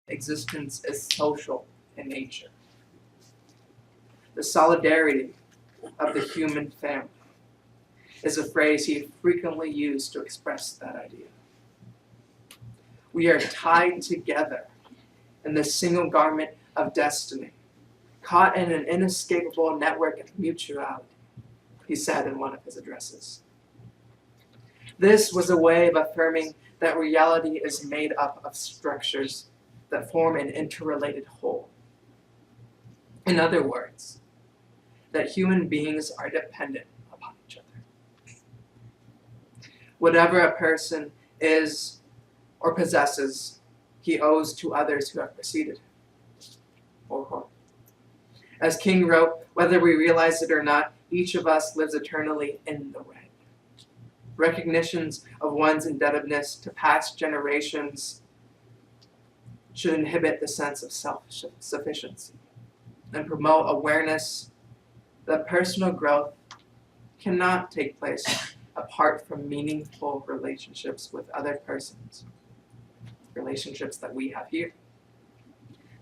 existence is social in nature. The solidarity of the human family is a phrase he frequently used to express that idea. We are tied together in the single garment of destiny, caught in an inescapable network of mutuality, he said in one of his addresses. This was a way of affirming that reality is made up of structures that form an interrelated whole. In other words, that human beings are dependent upon each other. Whatever a person is or possesses, he owes to others who have preceded him, or her. As King wrote, whether we realize it or not, each of us lives eternally in the red. Recognitions of one's indebtedness to past generations should inhibit the sense of self-sufficiency and promote awareness that personal growth cannot take place apart from meaningful relationships with other persons, relationships that we have here,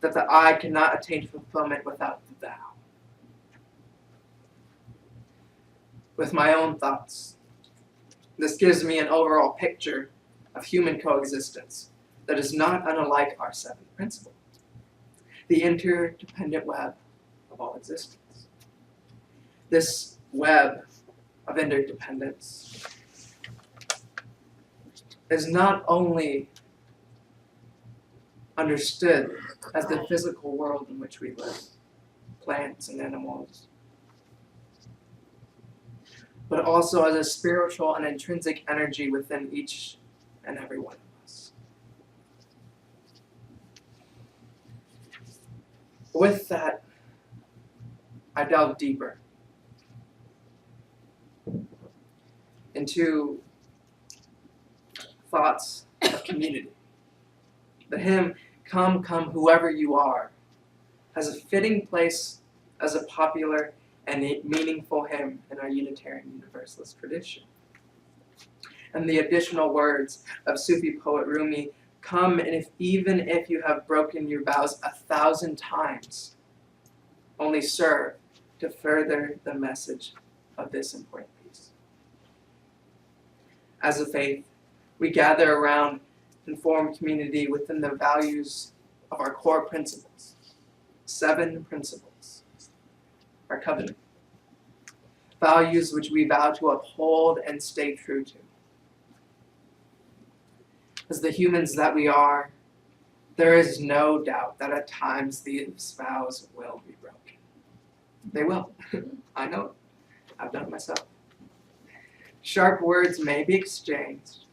that the I cannot attain fulfillment without the thou. With my own thoughts, this gives me an overall picture of human coexistence that is not unlike our seventh principle, the interdependent web of all existence. This web of interdependence is not only understood as the physical world in which we live, plants and animals, but also as a spiritual and intrinsic energy within each and every one of us. With that, I delve deeper into thoughts of community. The hymn, "Come, Come, Whoever You Are," has a fitting place as a popular and a meaningful hymn in our Unitarian Universalist tradition. And the additional words of Sufi poet Rumi, "Come, and even if you have broken your vows 1,000 times, only serve to further the message of this important piece." As a faith, we gather around and form community within the values of our core principles. 7 principles. Our covenant. Values which we vow to uphold and stay true to. As the humans that we are, there is no doubt that at times these vows will be broken. They will. I know it. I've done it myself. Sharp words may be exchanged,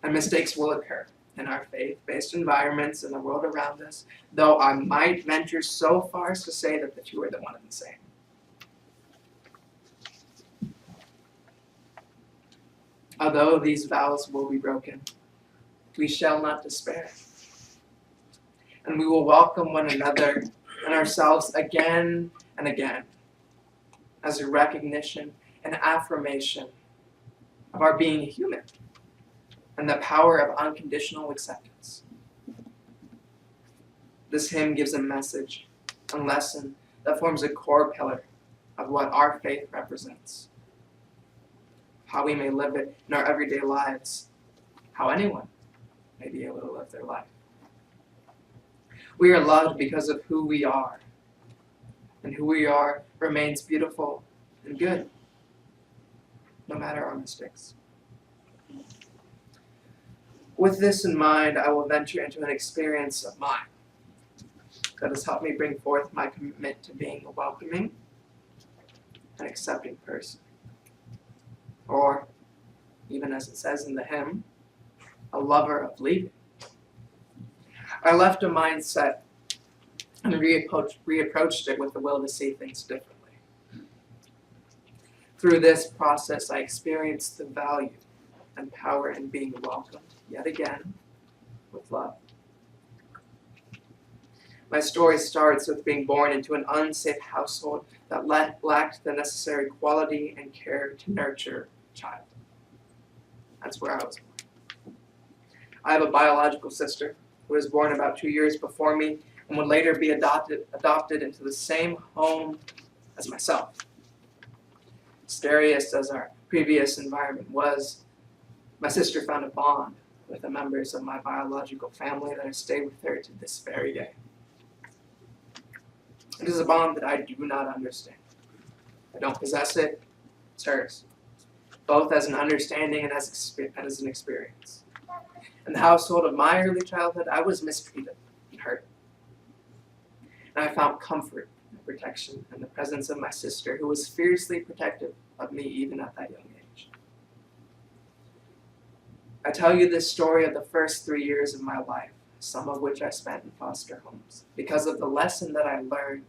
and mistakes will occur in our faith-based environments and the world around us, though I might venture so far as to say that the two are the one and the same. Although these vows will be broken, we shall not despair. And we will welcome one another and ourselves again and again as a recognition and affirmation of our being human and the power of unconditional acceptance. This hymn gives a message and lesson that forms a core pillar of what our faith represents, how we may live it in our everyday lives, how anyone may be able to live their life. We are loved because of who we are, and who we are remains beautiful and good, no matter our mistakes. With this in mind, I will venture into an experience of mine that has helped me bring forth my commitment to being a welcoming and accepting person. Or, even as it says in the hymn, a lover of leaving. I left a mindset and reapproached it with the will to see things differently. Through this process, I experienced the value and power in being welcomed yet again with love. My story starts with being born into an unsafe household that lacked the necessary quality and care to nurture a child. That's where I was born. I have a biological sister who was born about 2 years before me and would later be adopted into the same home as myself. Scariest as our previous environment was, my sister found a bond with the members of my biological family that has stayed with her to this very day. It is a bond that I do not understand. I don't possess it, it's hers, both as an understanding and as an experience. In the household of my early childhood, I was mistreated and hurt. And I found comfort and protection in the presence of my sister, who was fiercely protective of me even at that young age. I tell you this story of the first 3 years of my life, some of which I spent in foster homes, because of the lesson that I learned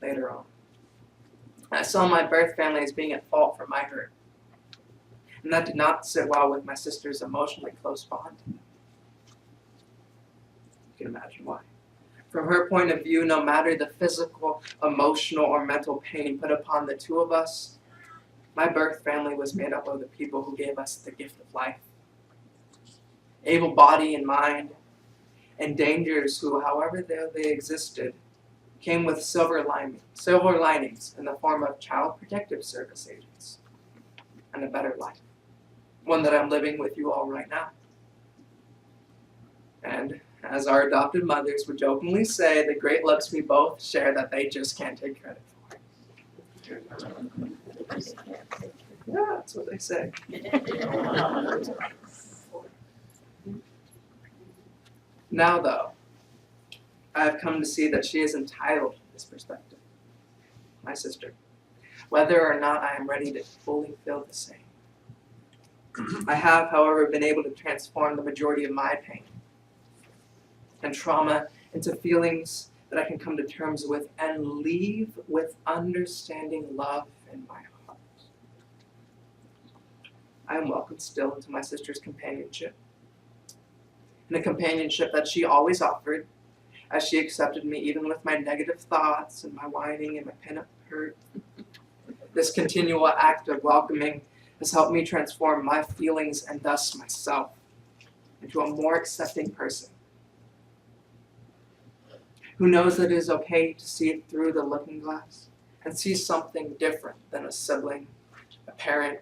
later on. I saw my birth family as being at fault for my hurt, and that did not sit well with my sister's emotionally close bond. You can imagine why. From her point of view, no matter the physical, emotional, or mental pain put upon the two of us, my birth family was made up of the people who gave us the gift of life. Able body and mind, and dangers who, however they existed, came with silver linings in the form of child protective service agents and a better life, one that I'm living with you all right now. And as our adopted mothers would jokingly say, the great looks we both share that they just can't take credit for. Yeah, that's what they say. Now, though, I have come to see that she is entitled to this perspective, my sister, whether or not I am ready to fully feel the same. I have, however, been able to transform the majority of my pain and trauma into feelings that I can come to terms with and leave with understanding love in my heart. I am welcome still into my sister's companionship, and a companionship that she always offered, as she accepted me even with my negative thoughts and my whining and my pent-up hurt. This continual act of welcoming has helped me transform my feelings and thus myself into a more accepting person who knows that it is okay to see it through the looking glass and see something different than a sibling, a parent,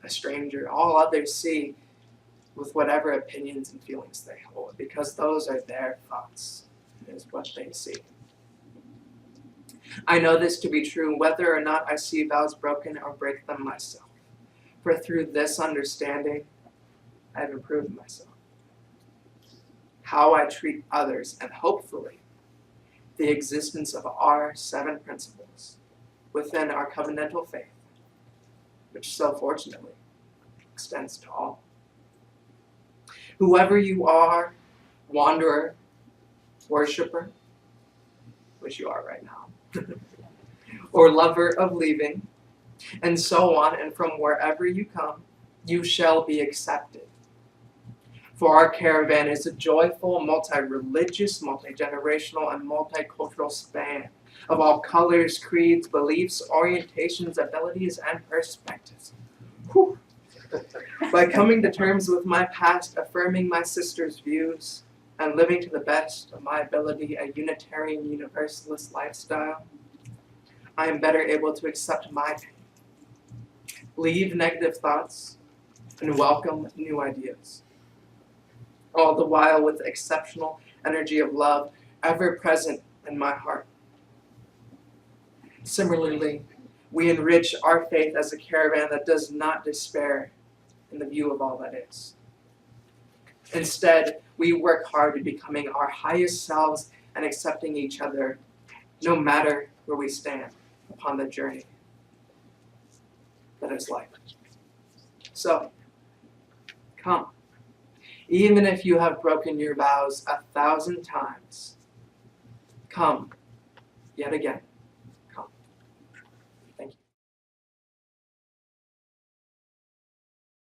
a stranger, all others see, with whatever opinions and feelings they hold, because those are their thoughts, is what they see. I know this to be true whether or not I see vows broken or break them myself, for through this understanding, I have improved myself. How I treat others, and hopefully, the existence of our 7 principles within our covenantal faith, which so fortunately extends to all. Whoever you are, wanderer, worshiper, which you are right now, or lover of leaving, and so on, and from wherever you come, you shall be accepted. For our caravan is a joyful, multi-religious, multi-generational, and multicultural span of all colors, creeds, beliefs, orientations, abilities, and perspectives. Whew. By coming to terms with my past, affirming my sister's views, and living to the best of my ability a Unitarian Universalist lifestyle, I am better able to accept my pain, leave negative thoughts, and welcome new ideas. All the while with the exceptional energy of love ever present in my heart. Similarly, we enrich our faith as a caravan that does not despair in the view of all that is. Instead, we work hard at becoming our highest selves and accepting each other, no matter where we stand upon the journey that is life. So, come. Even if you have broken your vows 1,000 times, come yet again.